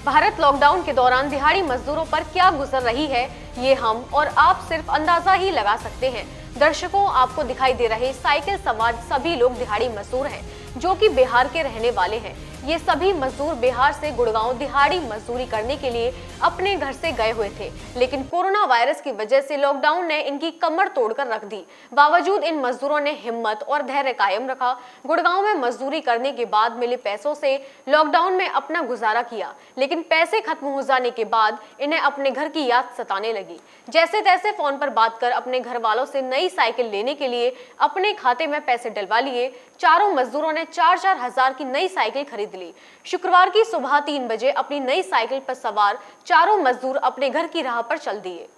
Bharat lockdown के दौरान दिहाड़ी मजदूरों पर क्या गुजर रही है, ये हम और आप सिर्फ अंदाजा ही लगा सकते हैं। दर्शकों, आपको दिखाई दे रहे साइकिल सवार सभी लोग दिहाड़ी मजदूर हैं, जो कि बिहार के रहने वाले हैं। ये सभी मजदूर बिहार से गुड़गांव दिहाड़ी मजदूरी करने के लिए अपने घर से गए हुए थे, लेकिन कोरोना वायरस की वजह से लॉकडाउन ने इनकी कमर तोड़कर रख दी। बावजूद इन मजदूरों ने हिम्मत और धैर्य कायम रखा। गुड़गांव में मजदूरी करने के बाद मिले पैसों से लॉकडाउन में अपना गुजारा किया, लेकिन पैसे खत्म हो जाने के बाद इन्हें अपने घर की याद सताने लगी। जैसे तैसे फोन पर बात कर अपने घर वालों से नई साइकिल लेने के लिए अपने खाते में पैसे डलवा लिए। चारों मजदूरों ने 4-4 हजार की नई साइकिल खरीद ली। शुक्रवार की सुबह 3 बजे अपनी नई साइकिल पर सवार चारों मजदूर अपने घर की राह पर चल दिए।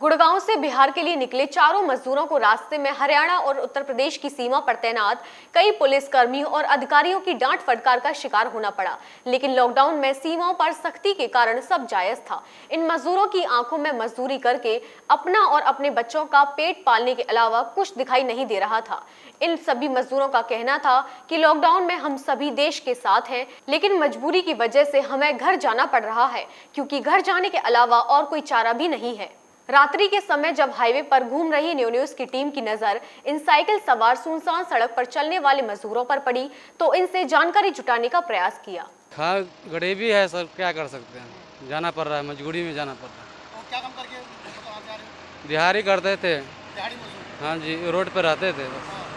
गुड़गांव से बिहार के लिए निकले चारों मजदूरों को रास्ते में हरियाणा और उत्तर प्रदेश की सीमा पर तैनात कई पुलिसकर्मियों और अधिकारियों की डांट फटकार का शिकार होना पड़ा, लेकिन लॉकडाउन में सीमाओं पर सख्ती के कारण सब जायज था। इन मजदूरों की आंखों में मजदूरी करके अपना और अपने बच्चों का पेट पालने के अलावा कुछ दिखाई नहीं दे रहा था। इन सभी मजदूरों का कहना था कि लॉकडाउन में हम सभी देश के साथ हैं, लेकिन मजबूरी की वजह से हमें घर जाना पड़ रहा है, क्योंकि घर जाने के अलावा और कोई चारा भी नहीं है। रात्रि के समय जब हाईवे पर घूम रही न्यूज की टीम की नजर इन साइकिल सवार सुनसान सड़क पर चलने वाले मजदूरों पर पड़ी, तो इनसे जानकारी जुटाने का प्रयास किया। हाँ, गरीबी है सर, क्या कर सकते हैं, जाना पड़ रहा है, मजबूरी में जाना पड़ रहा है। और क्या काम करके मतलब आप जा रहे हो? दिहाड़ी करते थे। दिहाड़ी मजदूर? हाँ जी, रोड पर रहते थे। हाँ।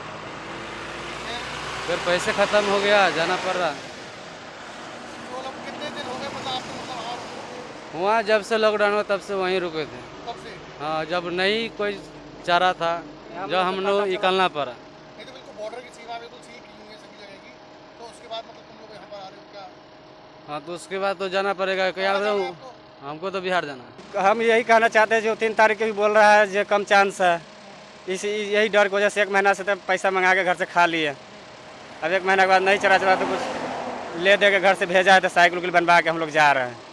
फिर पैसे खत्म हो गया, जाना पड़ रहा। तो लोग कितने दिन हो गए मतलब आपको मतलब वहाँ जब से लॉकडाउन हुआ तब से वहीं रुके थे। कब से? हाँ, जब नहीं कोई चारा था, जब हम लोग निकलना पड़ा। नहीं तो बिल्कुल बॉर्डर की सीमा बिल्कुल ठीक ही है सभी जगह की, तो उसके बाद मतलब तुम लोग यहाँ पर आ रहे हो क्या? हाँ, तो उसके बाद तो जाना पड़ेगा। क्या हमको तो बिहार जाना है। हम यही कहना चाहते हैं, जो 3 तारीख के भी बोल रहा है जो कम चांस है, यही डर की वजह से 1 महीना से तो पैसा मंगा के घर से खा लिए। अब 1 महीने के बाद नहीं चला तो कुछ ले दे के घर से भेजा है, तो साइकिल बनवा के हम लोग जा रहे हैं।